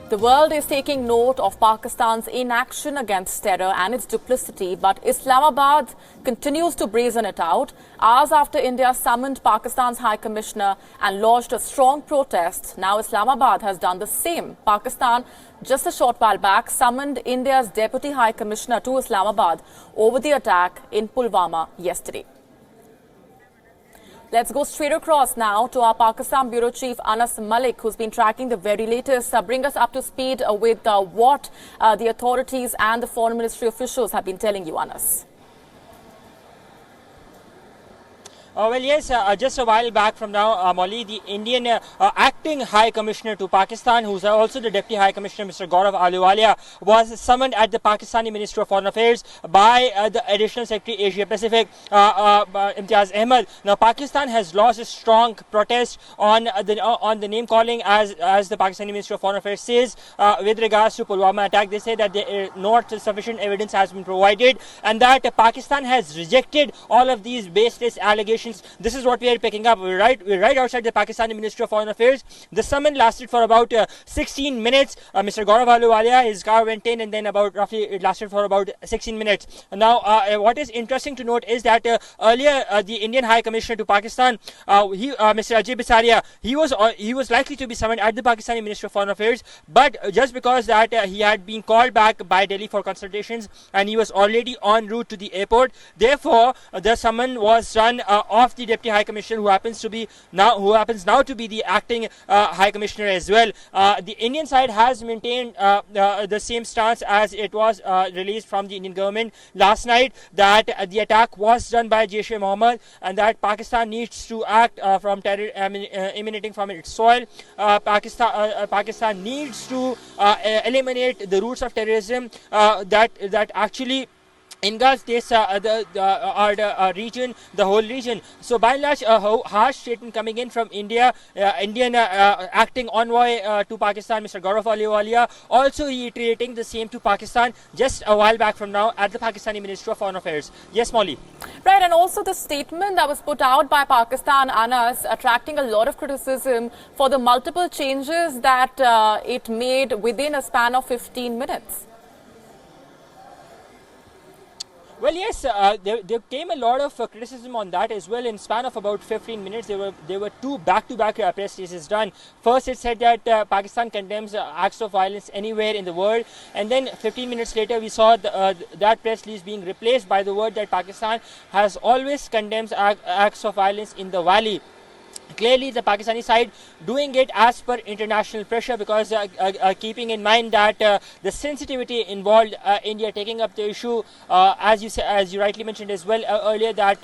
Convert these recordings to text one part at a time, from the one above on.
The world is taking note of Pakistan's inaction against terror and its duplicity, but Islamabad continues to brazen it out. Hours after India summoned Pakistan's High Commissioner and lodged a strong protest, now Islamabad has done the same. Pakistan, just a short while back, summoned India's Deputy High Commissioner to Islamabad over the attack in Pulwama yesterday. Let's go straight across now to our Pakistan Bureau Chief Anas Malik, who's been tracking the very latest. Bring us up to speed with what the authorities and the Foreign Ministry officials have been telling you, Anas. Well, yes, just a while back from now, Molly, the Indian acting High Commissioner to Pakistan, who's also the Deputy High Commissioner, Mr. Gaurav Ahluwalia, was summoned at the Pakistani Ministry of Foreign Affairs by the Additional Secretary Asia Pacific, Imtiaz Ahmed. Now, Pakistan has launched a strong protest on the name calling, as the Pakistani Ministry of Foreign Affairs says, with regards to Pulwama attack. They say that not sufficient evidence has been provided and that Pakistan has rejected all of these baseless allegations. This is what we are picking up. We're right outside the Pakistani Ministry of Foreign Affairs. The summon lasted for about 16 minutes. Mr. Gaurav Ahluwalia, his car went in, and then it lasted for about 16 minutes. Now, what is interesting to note is that earlier the Indian High Commissioner to Pakistan, Mr. Ajay Bisaria, he was likely to be summoned at the Pakistani Ministry of Foreign Affairs, but just because that he had been called back by Delhi for consultations and he was already en route to the airport, therefore the summon was run of the Deputy High Commissioner, who happens now to be the acting High Commissioner as well. The Indian side has maintained the same stance as it was released from the Indian government last night, that the attack was done by Jaish-e-Mohammed and that Pakistan needs to act from terror emanating from its soil. Pakistan needs to eliminate the roots of terrorism that actually engulf this region, the whole region. So by and large, a harsh statement coming in from India. Indian acting envoy to Pakistan, Mr. Gaurav Ahluwalia, also reiterating the same to Pakistan just a while back from now at the Pakistani Ministry of Foreign Affairs. Yes, Molly. Right, and also the statement that was put out by Pakistan, Anas, attracting a lot of criticism for the multiple changes that it made within a span of 15 minutes. Well, yes, there came a lot of criticism on that as well. In span of about 15 minutes, there were two back-to-back press releases done. First, it said that Pakistan condemns acts of violence anywhere in the world, and then 15 minutes later, we saw that press release being replaced by the word that Pakistan has always condemns acts of violence in the valley. Clearly, the Pakistani side doing it as per international pressure, because keeping in mind that the sensitivity involved, India taking up the issue, as you rightly mentioned as well earlier, that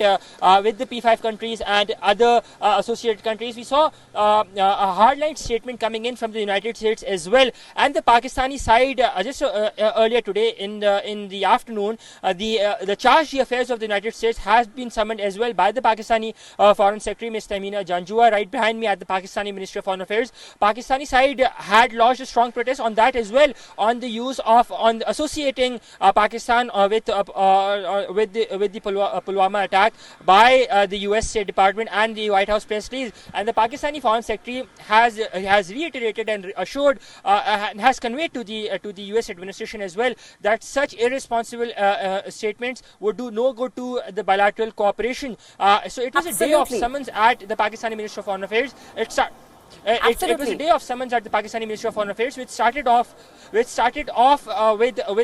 with the P5 countries and other associated countries, we saw a hardline statement coming in from the United States as well. And the Pakistani side, just earlier today in the afternoon, the charge d'affaires of the United States has been summoned as well by the Pakistani Foreign Secretary, Ms. Tamina Janjua, right behind me at the Pakistani Ministry of Foreign Affairs. Pakistani side had lodged a strong protest on that as well, on the use of associating Pakistan with the Pulwama attack by the US State Department and the White House press release. And the Pakistani Foreign Secretary has reiterated and assured and has conveyed to the US administration as well that such irresponsible statements would do no good to the bilateral cooperation. So it was a day of summons at the Pakistani Ministry of Foreign Affairs. It was a day of summons at the Pakistani Ministry of Foreign Affairs, which started off with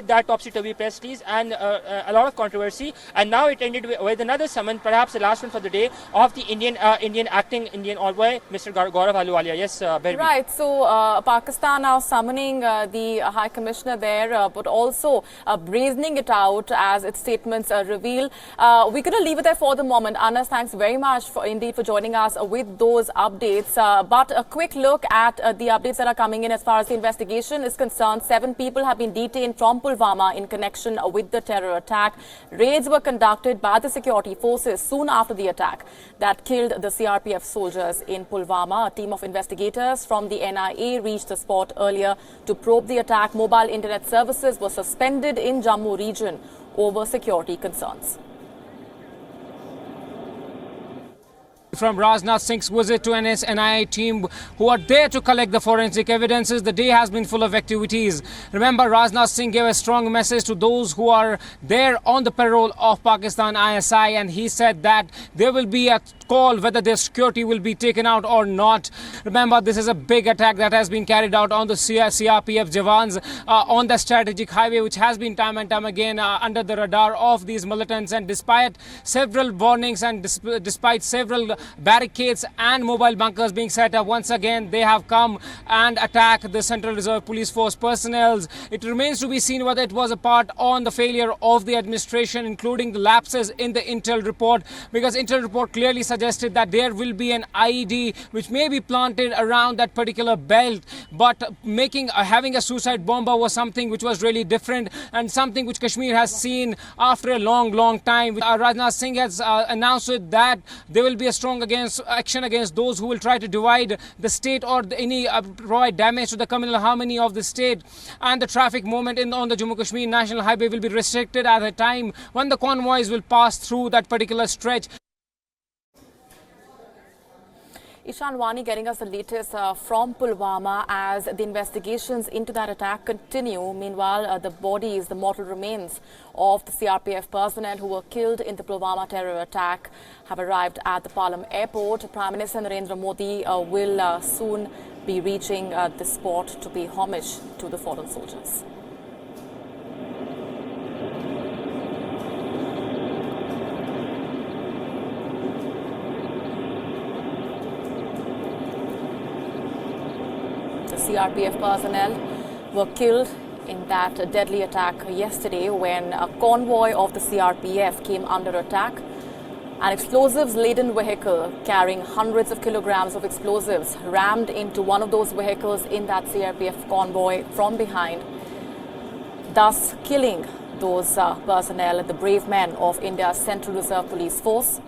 that topsy-turvy press release and a lot of controversy, and now it ended with another summon, perhaps the last one for the day, of the Indian acting envoy, Mr. Gaurav Ahluwalia. Yes, right. So Pakistan now summoning the High Commissioner there, but also brazening it out as its statements reveal. We're going to leave it there for the moment. Anas, thanks very much for joining us with those updates. But a quick look at the updates that are coming in as far as the investigation is concerned. 7 people have been detained from Pulwama in connection with the terror attack. Raids were conducted by the security forces soon after the attack that killed the CRPF soldiers in Pulwama. A team of investigators from the NIA reached the spot earlier to probe the attack. Mobile internet services were suspended in Jammu region over security concerns. from Rajnath Singh's visit to NIA team who are there to collect the forensic evidences. The day has been full of activities. Remember, Rajnath Singh gave a strong message to those who are there on the payroll of Pakistan ISI, and he said that there will be a call whether their security will be taken out or not. Remember, this is a big attack that has been carried out on the CRPF Jawans on the strategic highway, which has been time and time again under the radar of these militants. And despite several warnings and despite several barricades and mobile bunkers being set up, once again they have come and attacked the Central Reserve Police Force personnel. It remains to be seen whether it was a part on the failure of the administration, including the lapses in the intel report, because intel report clearly suggested that there will be an IED which may be planted around that particular belt, but having a suicide bomber was something which was really different and something which Kashmir has seen after a long time. Rajnath Singh has announced that there will be a strong action against those who will try to divide the state or provide damage to the communal harmony of the state, and the traffic movement on the Jammu-Kashmir National Highway will be restricted at a time when the convoys will pass through that particular stretch. Ishan Wani getting us the latest from Pulwama as the investigations into that attack continue. Meanwhile, the bodies, the mortal remains of the CRPF personnel who were killed in the Pulwama terror attack have arrived at the Palam airport. Prime Minister Narendra Modi will soon be reaching the spot to pay homage to the fallen soldiers. CRPF personnel were killed in that deadly attack yesterday when a convoy of the CRPF came under attack. An explosives-laden vehicle carrying hundreds of kilograms of explosives rammed into one of those vehicles in that CRPF convoy from behind, thus killing those personnel, the brave men of India's Central Reserve Police Force.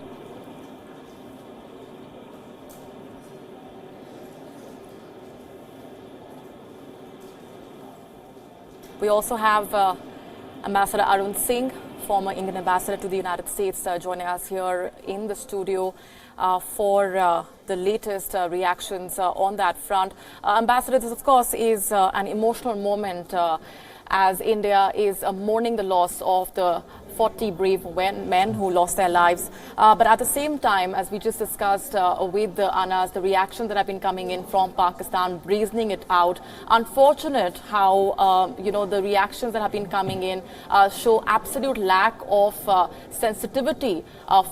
We also have Ambassador Arun Singh, former Indian ambassador to the United States, joining us here in the studio for the latest reactions on that front. Ambassador, this of course is an emotional moment as India is mourning the loss of the 40 brave men who lost their lives. But at the same time, as we just discussed with the Anas, the reactions that have been coming in from Pakistan, brazening it out. Unfortunate how, the reactions that have been coming in show absolute lack of sensitivity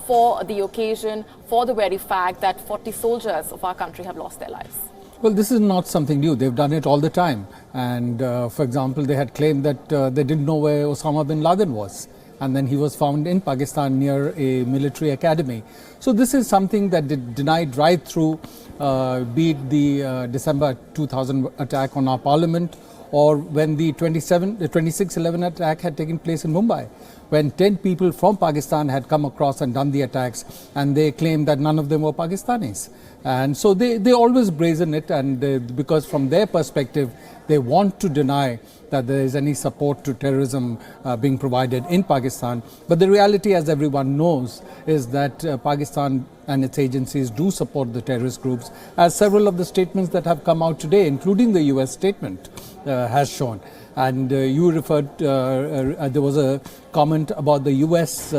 for the occasion, for the very fact that 40 soldiers of our country have lost their lives. Well, this is not something new. They've done it all the time. And for example, they had claimed that they didn't know where Osama bin Laden was. And then he was found in Pakistan near a military academy. So this is something that they denied right through, be it the December 2000 attack on our parliament, or when the 26/11 attack had taken place in Mumbai, when 10 people from Pakistan had come across and done the attacks, and they claimed that none of them were Pakistanis. And so they always brazen it, and because from their perspective, they want to deny that there is any support to terrorism being provided in Pakistan. But the reality, as everyone knows, is that Pakistan and its agencies do support the terrorist groups, as several of the statements that have come out today, including the US statement, has shown. And you referred, there was a comment about the US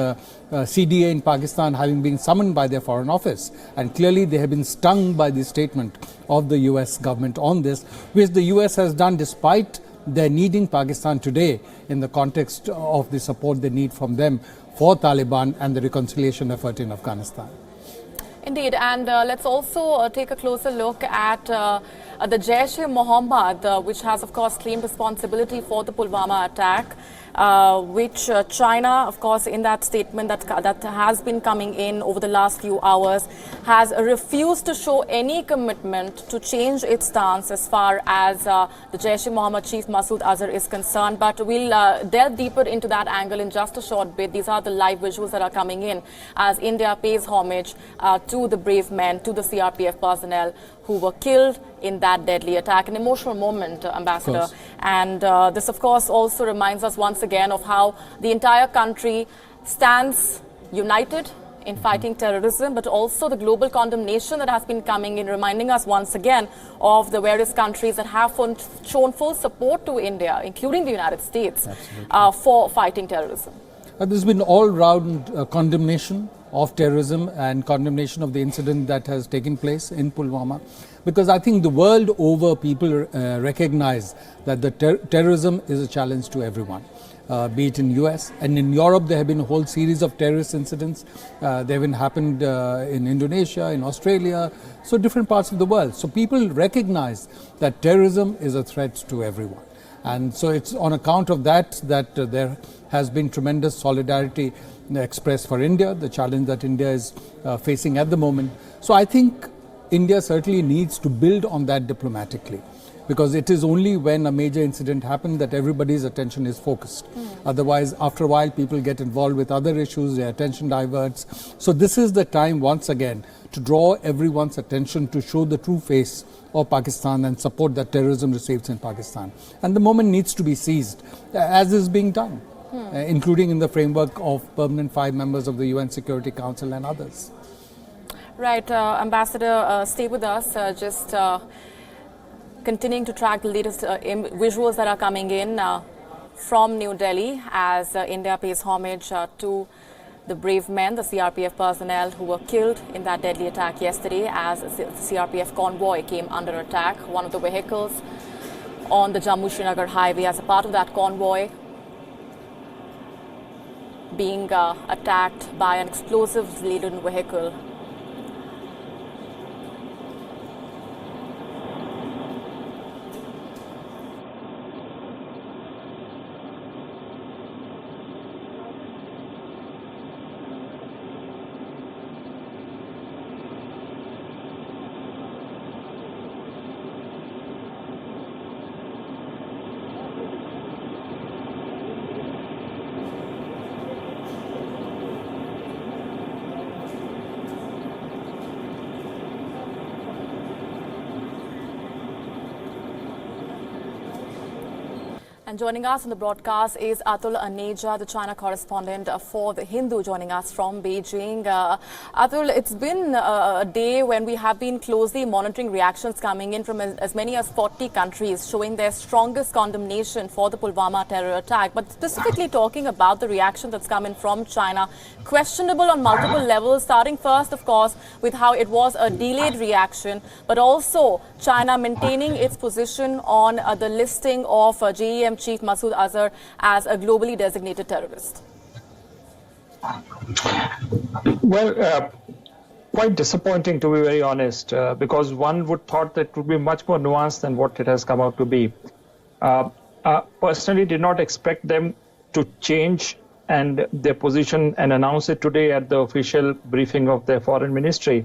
CDA in Pakistan having been summoned by their foreign office. And clearly they have been stung by the statement of the US government on this, which the US has done despite their needing Pakistan today in the context of the support they need from them for Taliban and the reconciliation effort in Afghanistan. Indeed, and let's also take a closer look at the Jaish-e-Mohammed, which has, of course, claimed responsibility for the Pulwama attack, which China, of course, in that statement that has been coming in over the last few hours, has refused to show any commitment to change its stance as far as the Jaish-e-Mohammed chief Masood Azhar is concerned. But we'll delve deeper into that angle in just a short bit. These are the live visuals that are coming in as India pays homage to the brave men, to the CRPF personnel who were killed in that deadly attack. An emotional moment, Ambassador. And this, of course, also reminds us once again of how the entire country stands united in fighting terrorism, but also the global condemnation that has been coming in, reminding us once again of the various countries that have shown full support to India, including the United States, for fighting terrorism. There's been all-round condemnation of terrorism and condemnation of the incident that has taken place in Pulwama, because I think the world over people recognize that the terrorism is a challenge to everyone. Be it in US and in Europe, there have been a whole series of terrorist incidents. They have happened in Indonesia, in Australia, so different parts of the world. So people recognize that terrorism is a threat to everyone. And so it's on account of that there has been tremendous solidarity expressed for India, the challenge that India is facing at the moment. So I think India certainly needs to build on that diplomatically, because it is only when a major incident happens that everybody's attention is focused. Otherwise, after a while, people get involved with other issues, their attention diverts. So this is the time, once again, to draw everyone's attention to show the true face of Pakistan and support that terrorism receives in Pakistan. And the moment needs to be seized, as is being done, including in the framework of permanent 5 members of the UN Security Council and others. Right, Ambassador, stay with us. Continuing to track the latest visuals that are coming in from New Delhi as India pays homage to the brave men, the CRPF personnel who were killed in that deadly attack yesterday as the CRPF convoy came under attack. One of the vehicles on the Jammu-Srinagar highway as a part of that convoy being attacked by an explosive-laden vehicle. And joining us on the broadcast is Atul Aneja, the China correspondent for The Hindu, joining us from Beijing. Atul, it's been a day when we have been closely monitoring reactions coming in from as many as 40 countries, showing their strongest condemnation for the Pulwama terror attack. But specifically talking about the reaction that's come in from China, questionable on multiple levels, starting first, of course, with how it was a delayed reaction, but also China maintaining its position on the listing of JEM chief Masood Azhar as a globally designated terrorist. Well, quite disappointing, to be very honest, because one would thought that it would be much more nuanced than what it has come out to be. Personally did not expect them to change and their position and announce it today at the official briefing of their foreign ministry.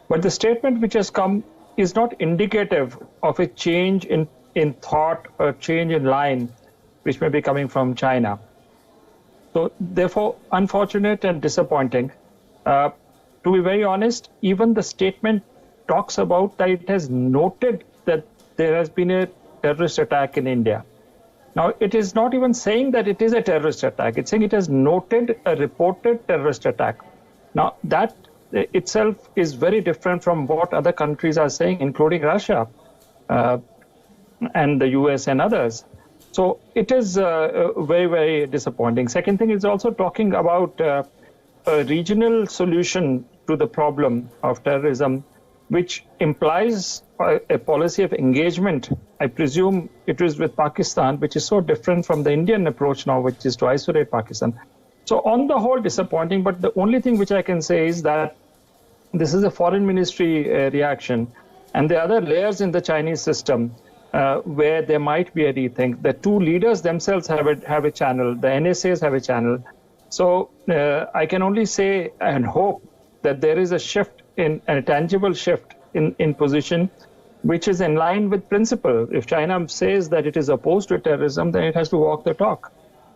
But the statement which has come is not indicative of a change in thought or change in line which may be coming from China. So therefore, unfortunate and disappointing. To be very honest, even the statement talks about that it has noted that there has been a terrorist attack in India. Now, it is not even saying that it is a terrorist attack. It's saying it has noted a reported terrorist attack. Now, that itself is very different from what other countries are saying, including Russia and the US and others. So it is very, very disappointing. Second thing is also talking about a regional solution to the problem of terrorism, which implies a policy of engagement. I presume it is with Pakistan, which is so different from the Indian approach now, which is to isolate Pakistan. So on the whole, disappointing. But the only thing which I can say is that this is a foreign ministry reaction. And there are other layers in the Chinese system where there might be a rethink. The two leaders themselves have a channel. The NSAs have a channel. So I can only say and hope that there is a shift, in a tangible shift in position, which is in line with principle. If China says that it is opposed to terrorism, then it has to walk the talk.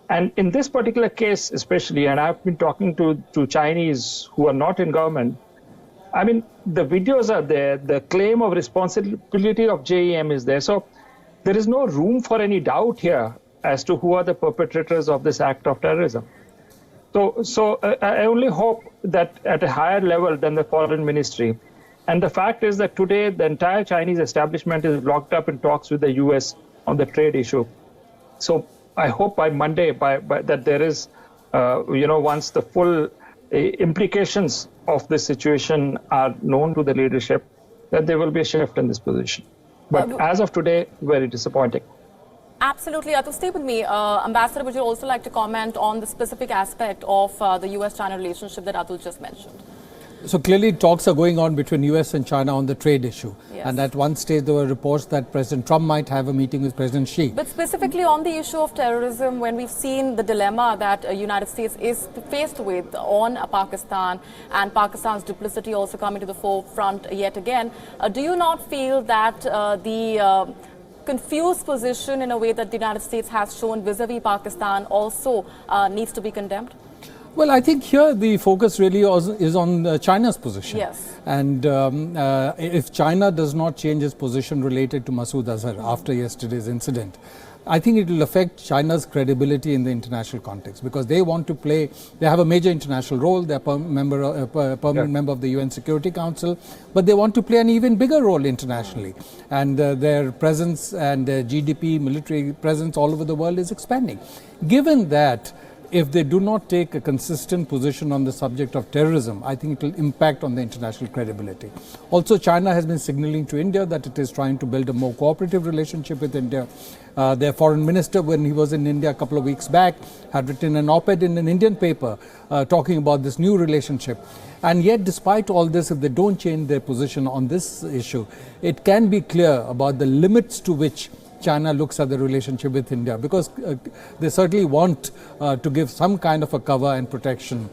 And in this particular case especially, and I've been talking to Chinese who are not in government, I mean, the videos are there, the claim of responsibility of JEM is there. So there is no room for any doubt here as to who are the perpetrators of this act of terrorism. I only hope that at a higher level than the foreign ministry. And the fact is that today the entire Chinese establishment is locked up in talks with the US on the trade issue. So I hope by Monday that there is, once the full implications of this situation are known to the leadership, that there will be a shift in this position. But as of today, very disappointing. Absolutely. Atul, stay with me. Ambassador, would you also like to comment on the specific aspect of the US-China relationship that Atul just mentioned? So clearly talks are going on between US and China on the trade issue. Yes. And at one stage there were reports that President Trump might have a meeting with President Xi. But specifically on the issue of terrorism, when we've seen the dilemma that the United States is faced with on Pakistan and Pakistan's duplicity also coming to the forefront yet again, do you not feel that the confused position in a way that the United States has shown vis-a-vis Pakistan also needs to be condemned? Well, I think here the focus really is on China's position. Yes. And if China does not change its position related to Masood Azhar after yesterday's incident, I think it will affect China's credibility in the international context, because they want to play, they have a major international role, they're permanent member of the UN Security Council, but they want to play an even bigger role internationally. And their presence and their GDP, military presence all over the world is expanding. Given that, if they do not take a consistent position on the subject of terrorism, I think it will impact on the international credibility. Also, China has been signaling to India that it is trying to build a more cooperative relationship with India. Their foreign minister, when he was in India a couple of weeks back, had written an op-ed in an Indian paper talking about this new relationship. And yet, despite all this, if they don't change their position on this issue, it can be clear about the limits to which China looks at the relationship with India, because they certainly want to give some kind of a cover and protection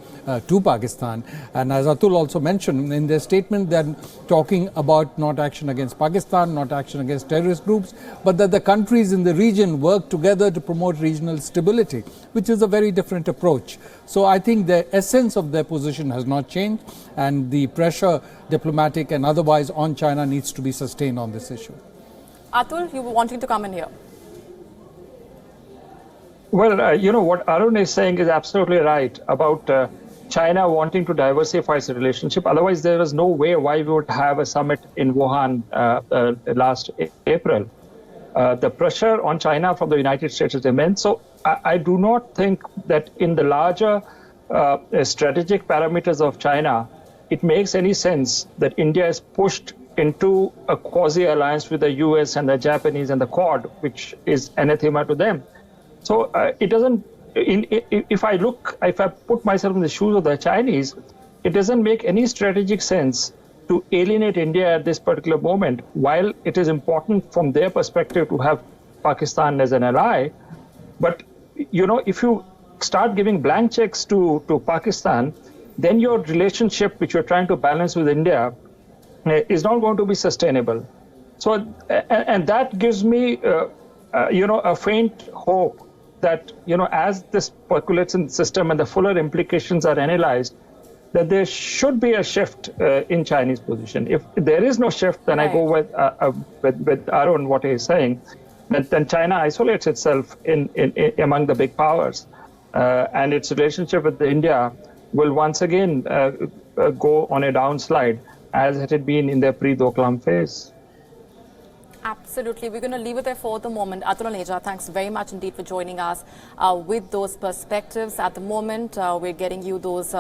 to Pakistan. And as Atul also mentioned, in their statement, they're talking about not action against Pakistan, not action against terrorist groups, but that the countries in the region work together to promote regional stability, which is a very different approach. So I think the essence of their position has not changed, and the pressure, diplomatic and otherwise, on China needs to be sustained on this issue. Atul, you were wanting to come in here. Well, what Arun is saying is absolutely right about China wanting to diversify its relationship. Otherwise, there was no way why we would have a summit in Wuhan last April. The pressure on China from the United States is immense. So I do not think that in the larger strategic parameters of China, it makes any sense that India is pushed into a quasi-alliance with the US and the Japanese and the Quad, which is anathema to them. So it doesn't, if I put myself in the shoes of the Chinese, it doesn't make any strategic sense to alienate India at this particular moment. While it is important from their perspective to have Pakistan as an ally, but if you start giving blank checks to Pakistan, then your relationship, which you're trying to balance with India, is not going to be sustainable. So, and that gives me, a faint hope that, as this percolates in the system and the fuller implications are analyzed, that there should be a shift in Chinese position. If there is no shift, then I go with Arun, what he's saying, that then China isolates itself in among the big powers, and its relationship with India will once again go on a downslide, as it had been in their pre-Doklam phase. Absolutely. We're going to leave it there for the moment. Atul Aneja, thanks very much indeed for joining us with those perspectives. At the moment, we're getting you those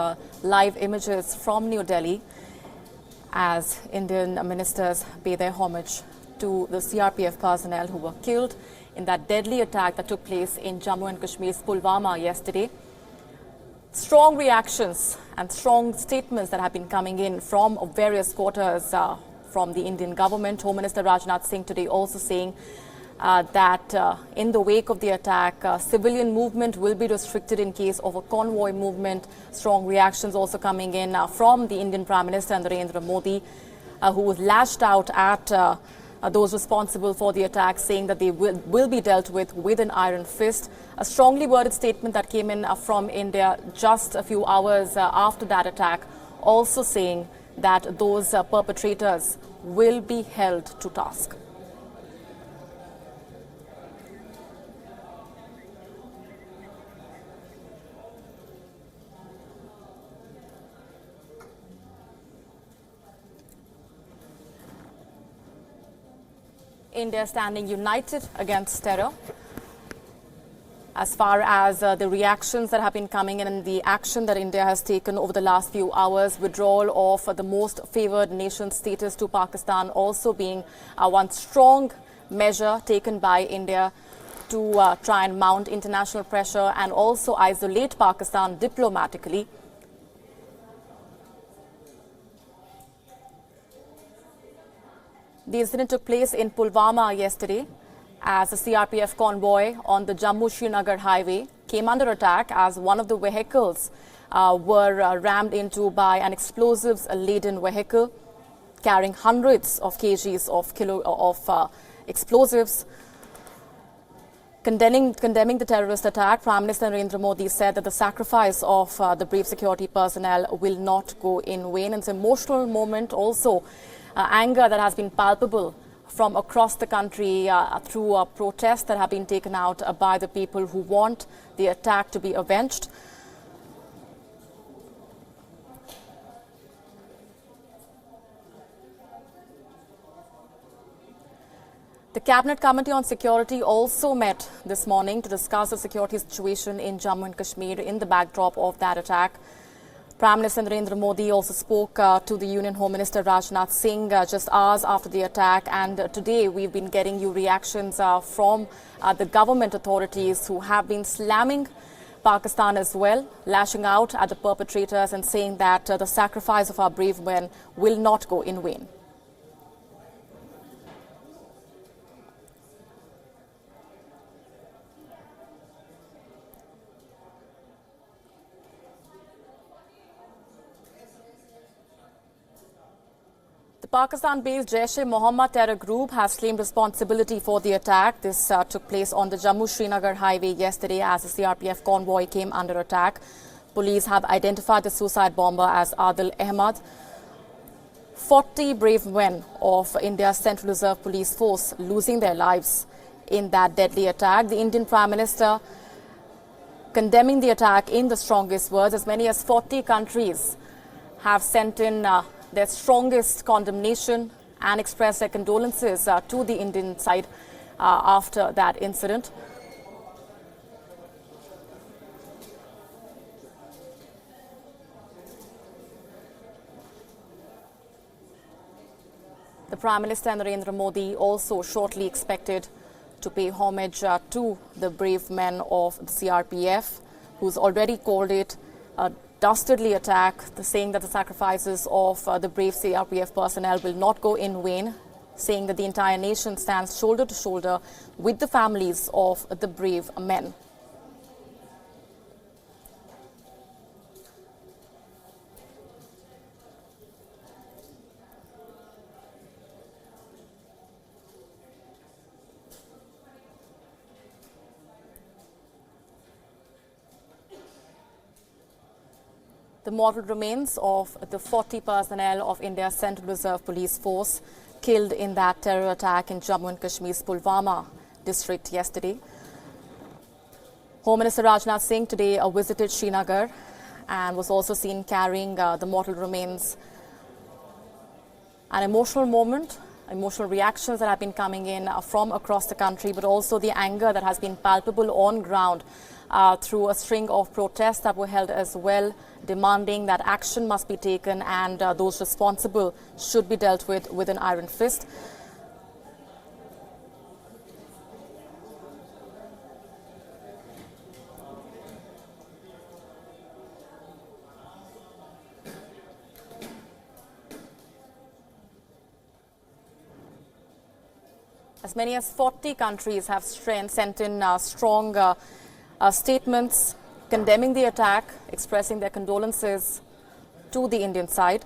live images from New Delhi as Indian ministers pay their homage to the CRPF personnel who were killed in that deadly attack that took place in Jammu and Kashmir's Pulwama yesterday. Strong reactions and strong statements that have been coming in from various quarters from the Indian government. Home Minister Rajnath Singh today also saying that in the wake of the attack, civilian movement will be restricted in case of a convoy movement. Strong reactions also coming in from the Indian Prime Minister Narendra Modi, who was lashed out at those responsible for the attack, saying that they will be dealt with an iron fist. A strongly worded statement that came in from India just a few hours after that attack, also saying that those perpetrators will be held to task. India standing united against terror. As far as the reactions that have been coming in and the action that India has taken over the last few hours, withdrawal of the most favoured nation status to Pakistan also being one strong measure taken by India to try and mount international pressure and also isolate Pakistan diplomatically. The incident took place in Pulwama yesterday, as a CRPF convoy on the Jammu-Srinagar highway came under attack as one of the vehicles were rammed into by an explosives-laden vehicle carrying hundreds of kgs of explosives. Condemning the terrorist attack, Prime Minister Narendra Modi said that the sacrifice of the brave security personnel will not go in vain. It's an emotional moment, also anger that has been palpable from across the country through protests that have been taken out by the people who want the attack to be avenged. The Cabinet Committee on Security also met this morning to discuss the security situation in Jammu and Kashmir in the backdrop of that attack. Prime Minister Narendra Modi also spoke to the Union Home Minister Rajnath Singh just hours after the attack, and today we've been getting you reactions from the government authorities who have been slamming Pakistan as well, lashing out at the perpetrators and saying that the sacrifice of our brave men will not go in vain. Pakistan-based Jaish-e-Mohammed terror group has claimed responsibility for the attack. This took place on the Jammu-Srinagar highway yesterday as the CRPF convoy came under attack. Police have identified the suicide bomber as Adil Ahmad. 40 brave men of India's Central Reserve Police Force losing their lives in that deadly attack. The Indian Prime Minister condemning the attack in the strongest words. As many as 40 countries have sent in their strongest condemnation and expressed their condolences to the Indian side after that incident. The Prime Minister Narendra Modi also shortly expected to pay homage to the brave men of the CRPF, who's already called it a dastardly attack, saying that the sacrifices of the brave CRPF personnel will not go in vain, saying that the entire nation stands shoulder to shoulder with the families of the brave men. The mortal remains of the 40 personnel of India's Central Reserve Police Force killed in that terror attack in Jammu and Kashmir's Pulwama district yesterday. Home Minister Rajnath Singh today visited Srinagar and was also seen carrying the mortal remains. An emotional moment, emotional reactions that have been coming in from across the country, but also the anger that has been palpable on ground through a string of protests that were held as well, demanding that action must be taken and those responsible should be dealt with an iron fist. As many as 40 countries have sent in strong statements condemning the attack, expressing their condolences to the Indian side.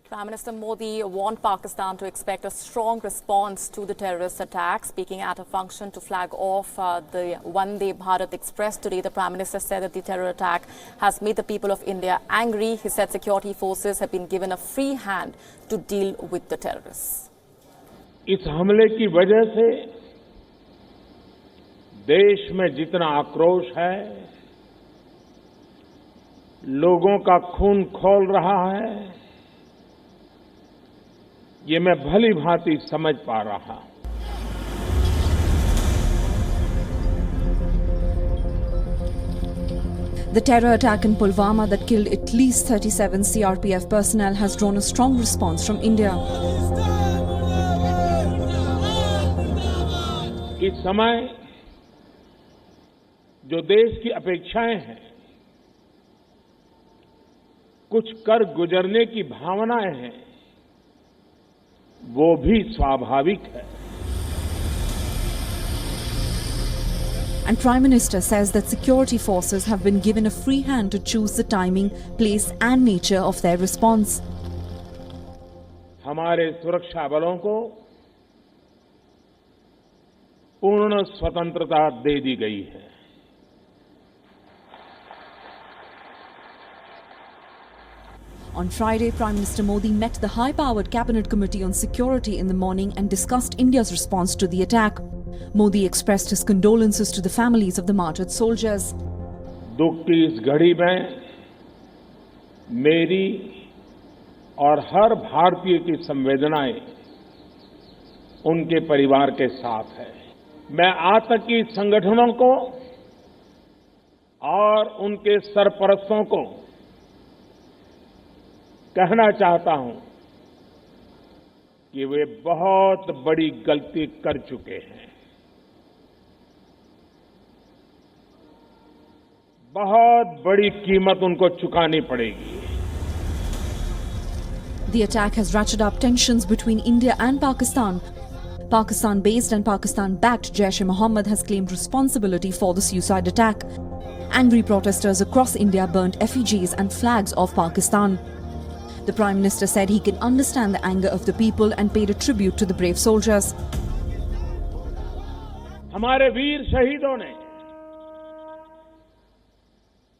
Prime Minister Modi warned Pakistan to expect a strong response to the terrorist attack. Speaking at a function to flag off the Vande Bharat Express today, the Prime Minister said that the terror attack has made the people of India angry. He said security forces have been given a free hand to deal with the terrorists. इस हमले की वजह से देश में जितना आक्रोश है, लोगों का खून खौल रहा है, ये मैं भली भांति समझ पा रहा हूं। The terror attack in Pulwama that killed at least 37 CRPF personnel has drawn a strong response from India. इस समय जो देश की अपेक्षाएं हैं, कुछ कर गुजरने की भावनाएं हैं, वो भी स्वाभाविक है। And Prime Minister says that security forces have been given a free hand to choose the timing, place and nature of their response. हमारे सुरक्षा बलों को पूर्ण स्वतंत्रता दे दी गई है। On Friday, Prime Minister Modi met the high-powered Cabinet Committee on Security in the morning and discussed India's response to the attack. Modi expressed his condolences to the families of the martyred soldiers. दुख की इस घड़ी में मेरी और हर भारतीय की संवेदनाएं उनके परिवार के साथ है। मैं आतंकी संगठनों को और उनके सरपरस्तों को कहना चाहता हूं कि वे बहुत बड़ी गलती कर चुके हैं। बहुत बड़ी कीमत उनको चुकानी पड़ेगी। The attack has ratcheted up tensions between India and Pakistan. Pakistan-based and Pakistan-backed Jaish-e-Mohammed has claimed responsibility for the suicide attack. Angry protesters across India burnt effigies and flags of Pakistan. The Prime Minister said he can understand the anger of the people and paid a tribute to the brave soldiers. हमारे वीर शहीदों ने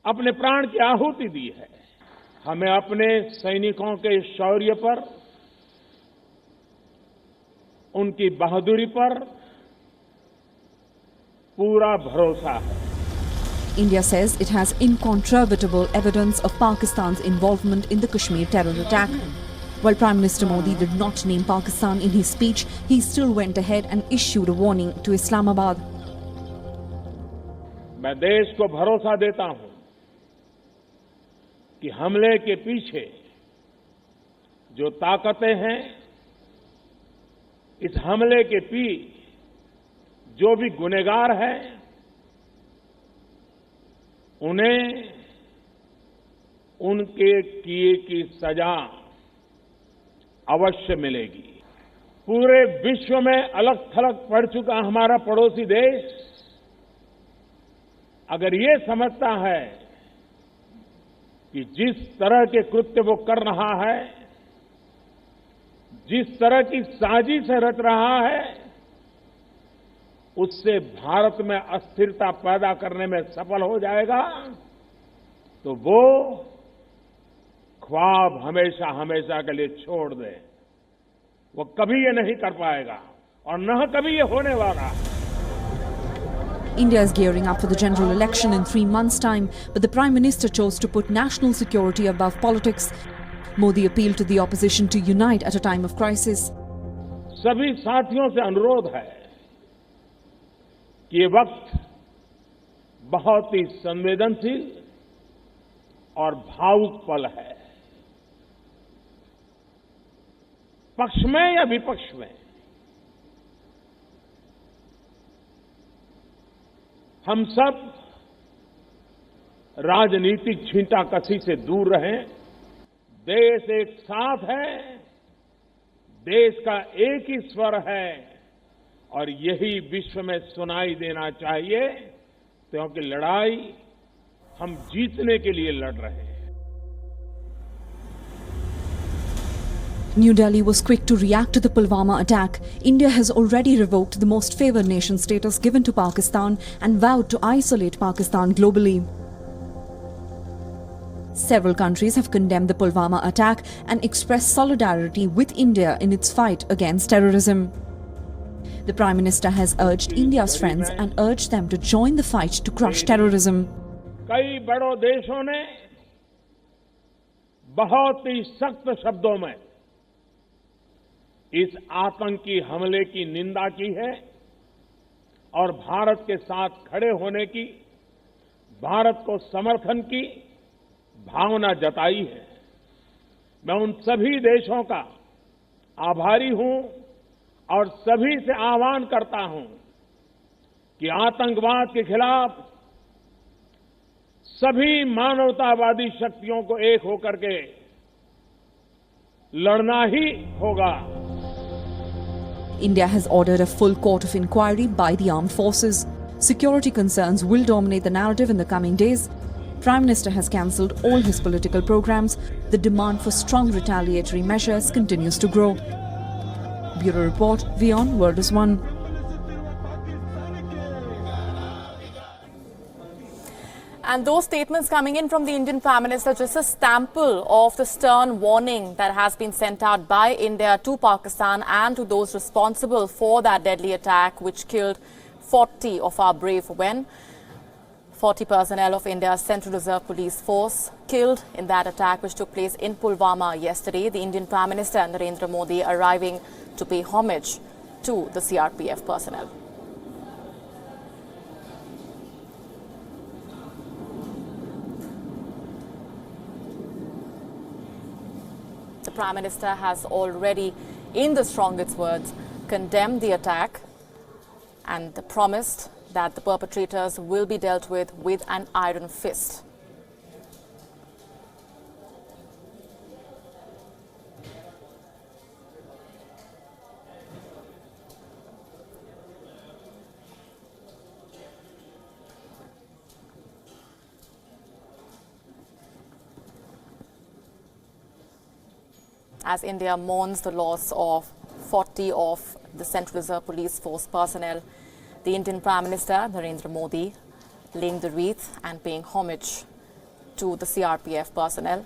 अपने प्राण की आहुति दी है। हमें अपने सैनिकों के शौर्य पर, उनकी बहादुरी पर पूरा भरोसा है। India says it has incontrovertible evidence of Pakistan's involvement in the Kashmir terror attack. While Prime Minister Modi did not name Pakistan in his speech, he still went ahead and issued a warning to Islamabad. मैं देश को भरोसा देता हूं कि हमले के पीछे जो ताकतें हैं, इस हमले के पीछे जो भी गुनहगार है, उन्हें उनके किए की सजा अवश्य मिलेगी। पूरे विश्व में अलग थलग पड़ चुका हमारा पड़ोसी देश अगर ये समझता है कि जिस तरह के कृत्य वो कर रहा है, जिस तरह की साजिश रच रहा है, उससे भारत में अस्थिरता पैदा करने में सफल हो जाएगा, तो वो ख्वाब हमेशा हमेशा के लिए छोड़ दे। वो कभी ये नहीं कर पाएगा और न कभी ये होने वाला। India is gearing up for the general election in 3 months' time, but the Prime Minister chose to put national security above politics. Modi appealed to the opposition to unite at a time of crisis. सभी साथियों से अनुरोध है कि ये वक्त बहुत ही संवेदनशील और भावुक पल है। पक्ष में या विपक्ष में, हम सब राजनीतिक छींटाकशी से दूर रहें। देश एक साथ है, देश का एक ही स्वर है और यही विश्व में सुनाई देना चाहिए, क्योंकि लड़ाई हम जीतने के लिए लड़ रहे हैं। New Delhi was quick to react to the Pulwama attack. India has already revoked the most favoured nation status given to Pakistan and vowed to isolate Pakistan globally. Several countries have condemned the Pulwama attack and expressed solidarity with India in its fight against terrorism. The Prime Minister has urged India's friends and urged them to join the fight to crush terrorism. कई बड़ों देशों ने बहुत ही सख्त शब्दों में इस आतंकी हमले की निंदा की है और भारत के साथ खड़े होने की, भारत को समर्थन की भावना जताई है। मैं उन सभी देशों का आभारी हूं और सभी से आह्वान करता हूं कि आतंकवाद के खिलाफ सभी मानवतावादी शक्तियों को एक होकर के लड़ना ही होगा। India has ordered a full court of inquiry by the armed forces. Security concerns will dominate the narrative in the coming days. Prime Minister has cancelled all his political programs. The demand for strong retaliatory measures continues to grow. Bureau Report, Wion, World is One. And those statements coming in from the Indian Prime Minister, just a sample of the stern warning that has been sent out by India to Pakistan and to those responsible for that deadly attack which killed 40 of our brave men. 40 personnel of India's Central Reserve Police Force killed in that attack which took place in Pulwama yesterday. The Indian Prime Minister Narendra Modi arriving to pay homage to the CRPF personnel. The Prime Minister has already, in the strongest words, condemned the attack and promised that the perpetrators will be dealt with an iron fist. As India mourns the loss of 40 of the Central Reserve Police Force personnel, the Indian Prime Minister Narendra Modi laying the wreath and paying homage to the CRPF personnel.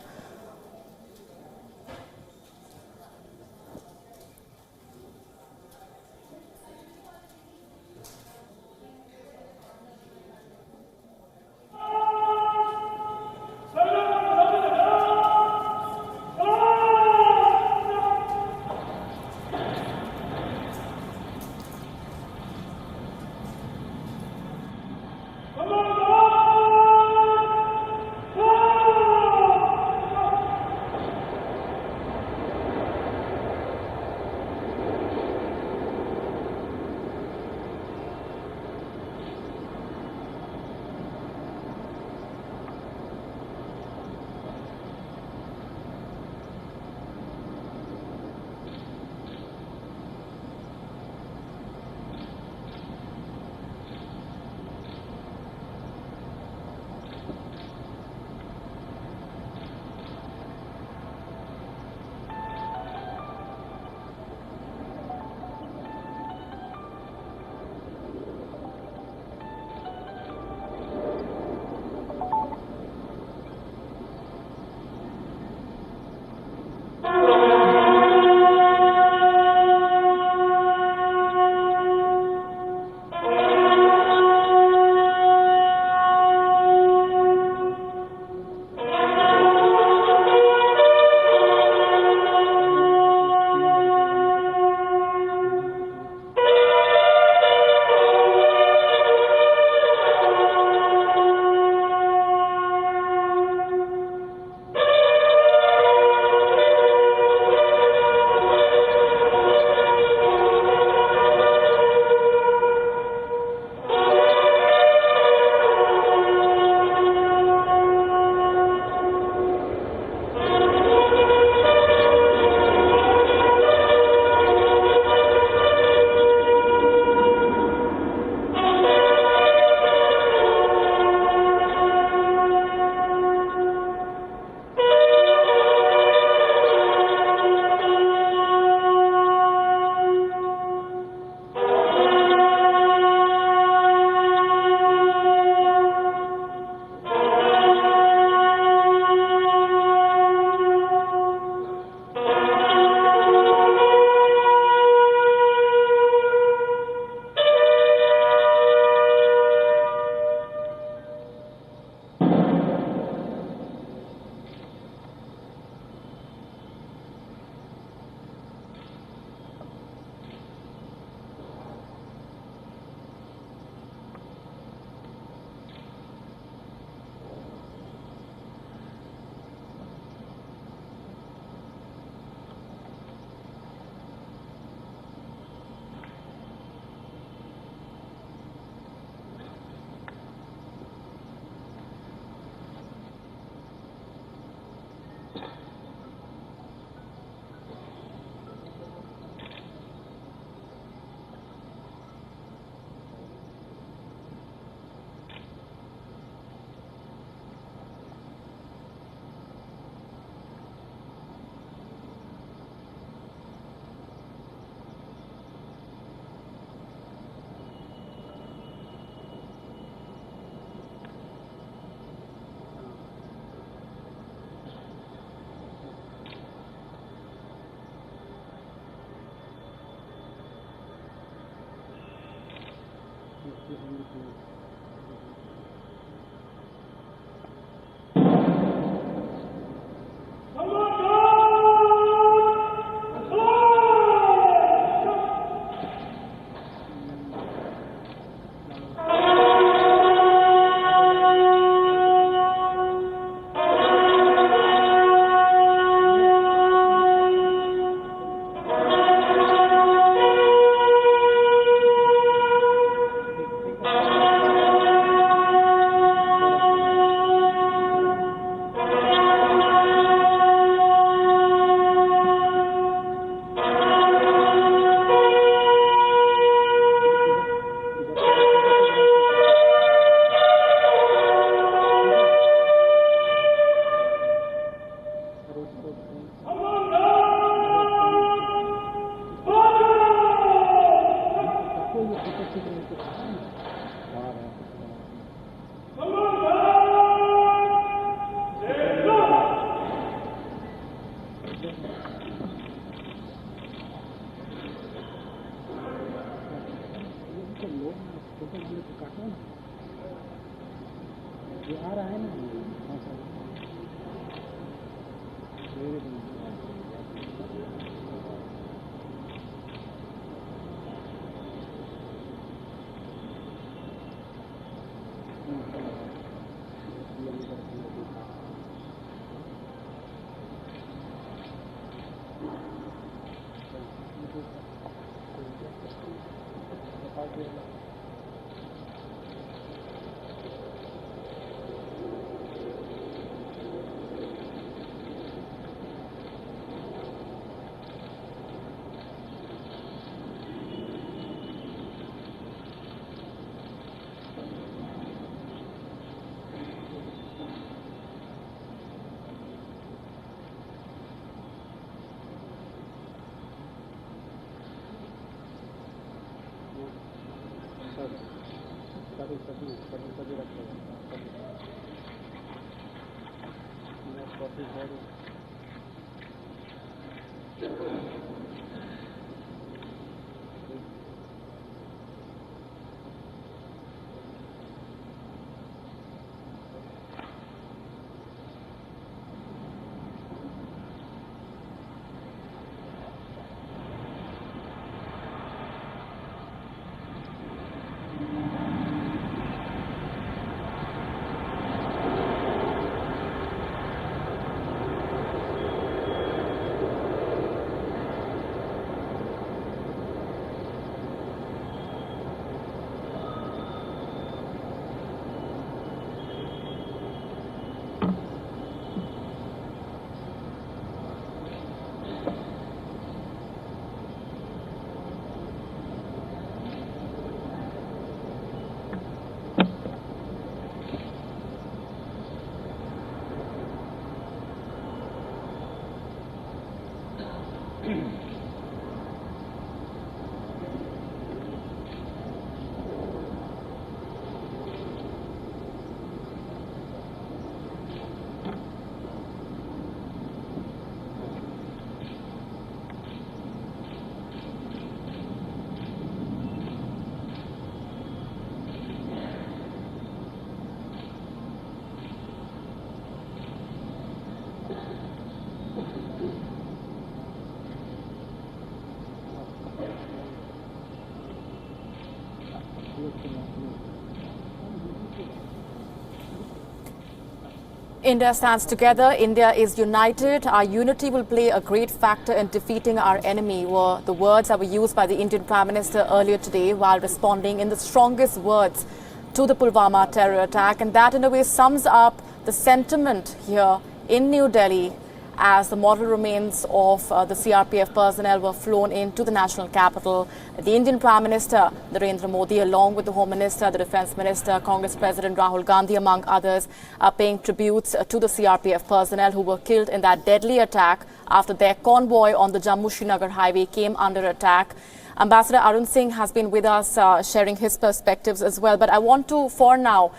India stands together. India is united. Our unity will play a great factor in defeating our enemy, were the words that were used by the Indian Prime Minister earlier today while responding in the strongest words to the Pulwama terror attack. And that in a way sums up the sentiment here in New Delhi as the model remains of the CRPF personnel were flown into the national capital. The Indian Prime Minister Narendra Modi, along with the Home Minister, the Defence Minister, Congress President Rahul Gandhi, among others, are paying tributes to the CRPF personnel who were killed in that deadly attack after their convoy on the Jammu-Srinagar highway came under attack. Ambassador Arun Singh has been with us sharing his perspectives as well. But I want to, for now,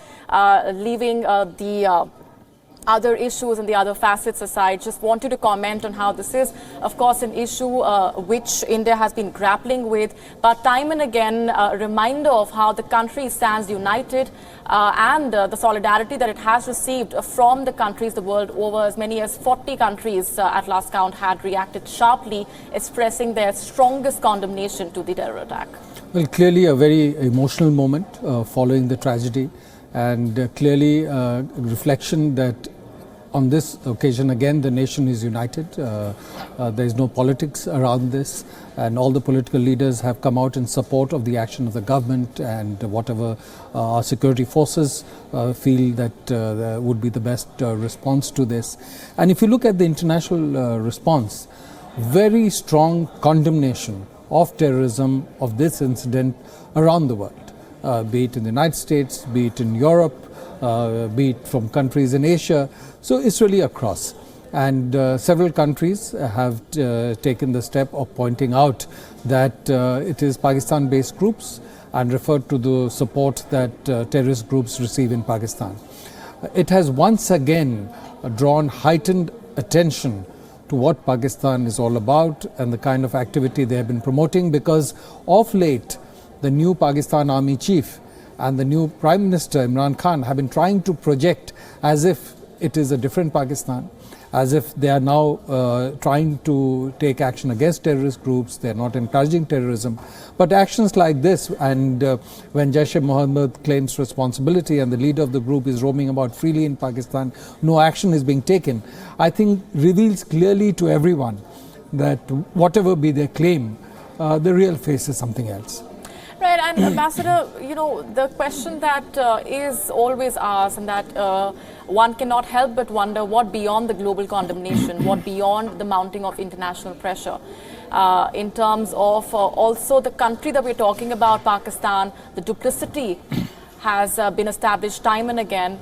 leaving the other issues and the other facets aside, just want you to comment on how this is, of course, an issue which India has been grappling with, but time and again a reminder of how the country stands united and the solidarity that it has received from the countries the world over. As many as 40 countries at last count had reacted sharply, expressing their strongest condemnation to the terror attack. Well, clearly a very emotional moment following the tragedy, and clearly a reflection that on this occasion again the nation is united. There is no politics around this, and all the political leaders have come out in support of the action of the government and whatever our security forces feel that would be the best response to this. And if you look at the international response, very strong condemnation of terrorism, of this incident around the world, be it in the United States, be it in Europe, be it from countries in Asia. So it's really across. And several countries have taken the step of pointing out that it is Pakistan-based groups and referred to the support that terrorist groups receive in Pakistan. It has once again drawn heightened attention to what Pakistan is all about and the kind of activity they have been promoting, because of late the new Pakistan Army chief and the new Prime Minister Imran Khan have been trying to project as if it is a different Pakistan, as if they are now trying to take action against terrorist groups, they are not encouraging terrorism. But actions like this, and when Jaish-e-Mohammed claims responsibility and the leader of the group is roaming about freely in Pakistan, no action is being taken, I think reveals clearly to everyone that whatever be their claim, the real face is something else. Right, and Ambassador, you know, the question that is always asked, and that one cannot help but wonder, what beyond the global condemnation, what beyond the mounting of international pressure, in terms of also the country that we're talking about, Pakistan, the duplicity has been established time and again.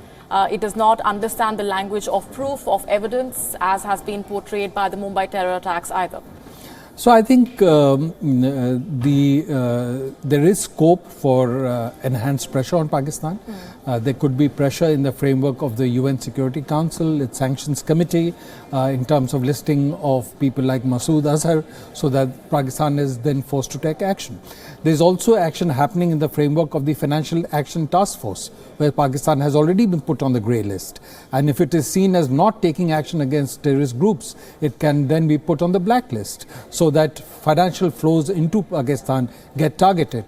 It does not understand the language of proof, of evidence, as has been portrayed by the Mumbai terror attacks either. So I think there is scope for enhanced pressure on Pakistan. There could be pressure in the framework of the UN Security Council, its sanctions committee, in terms of listing of people like Masood Azhar, so that Pakistan is then forced to take action. There is also action happening in the framework of the Financial Action Task Force, where Pakistan has already been put on the grey list. And if it is seen as not taking action against terrorist groups, it can then be put on the blacklist, so that financial flows into Pakistan get targeted.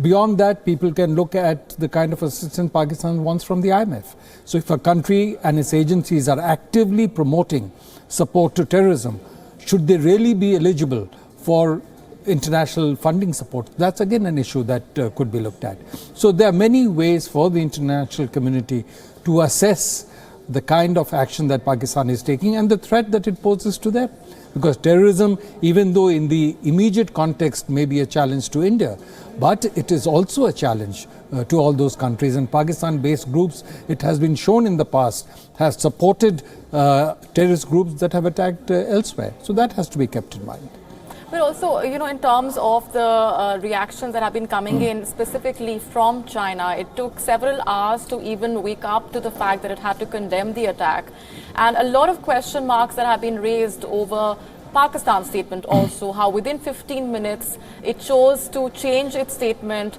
Beyond that, people can look at the kind of assistance Pakistan wants from the IMF. So if a country and its agencies are actively promoting support to terrorism, should they really be eligible for international funding support? That's again an issue that could be looked at. So there are many ways for the international community to assess the kind of action that Pakistan is taking and the threat that it poses to them. Because terrorism, even though in the immediate context may be a challenge to India, but it is also a challenge to all those countries. And Pakistan-based groups, it has been shown in the past, has supported terrorist groups that have attacked elsewhere. So that has to be kept in mind. But also, you know, in terms of the reactions that have been coming in specifically from China, it took several hours to even wake up to the fact that it had to condemn the attack. And a lot of question marks that have been raised over Pakistan's statement also, how within 15 minutes it chose to change its statement,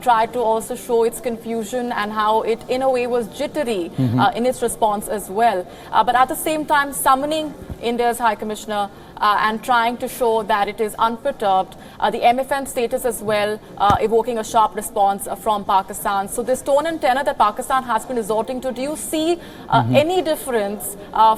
try to also show its confusion, and how it in a way was jittery in its response as well. But at the same time summoning India's High Commissioner and trying to show that it is unperturbed. The MFN status as well, evoking a sharp response from Pakistan. So this tone and tenor that Pakistan has been resorting to, do you see any difference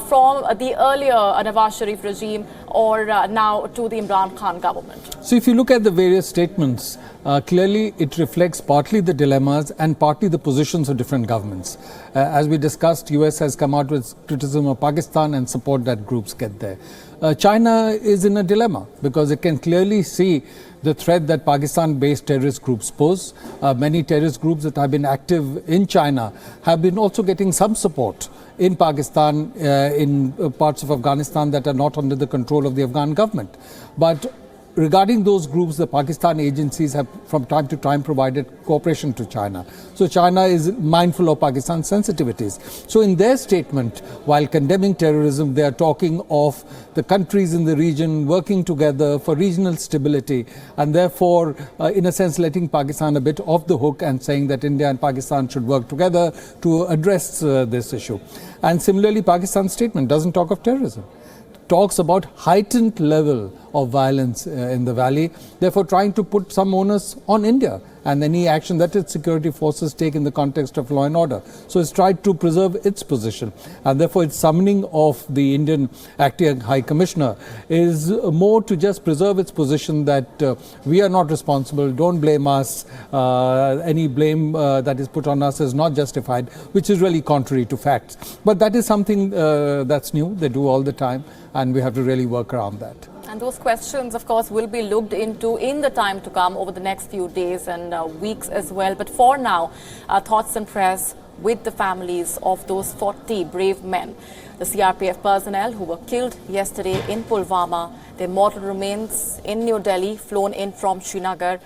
from the earlier Nawaz Sharif regime or now to the Imran Khan government? So if you look at the various statements, clearly it reflects partly the dilemmas and partly the positions of different governments. As we discussed, US has come out with criticism of Pakistan and support that groups get there. China is in a dilemma because it can clearly see the threat that Pakistan-based terrorist groups pose. Many terrorist groups that have been active in China have been also getting some support in Pakistan, in parts of Afghanistan that are not under the control of the Afghan government. But regarding those groups, the Pakistan agencies have from time to time provided cooperation to China. So China is mindful of Pakistan's sensitivities. So in their statement, while condemning terrorism, they are talking of the countries in the region working together for regional stability, and therefore, in a sense, letting Pakistan a bit off the hook and saying that India and Pakistan should work together to address this issue. And similarly, Pakistan's statement doesn't talk of terrorism. Talks about heightened level of violence in the valley, therefore trying to put some onus on India and any action that its security forces take in the context of law and order. So it's tried to preserve its position, and therefore its summoning of the Indian acting High Commissioner is more to just preserve its position that we are not responsible, don't blame us, any blame that is put on us is not justified, which is really contrary to facts. But that is something that's new, they do all the time, and we have to really work around that. And those questions, of course, will be looked into in the time to come over the next few days and weeks as well. But for now, thoughts and prayers with the families of those 40 brave men, the CRPF personnel who were killed yesterday in Pulwama. Their mortal remains in New Delhi, flown in from Srinagar.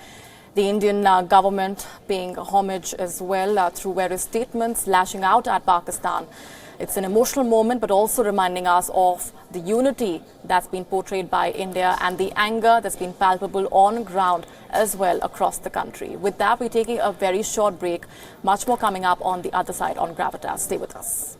The Indian government paying homage as well through various statements, lashing out at Pakistan. It's an emotional moment, but also reminding us of the unity that's been portrayed by India and the anger that's been palpable on ground as well across the country. With that, we're taking a very short break. Much more coming up on the other side on Gravitas. Stay with us.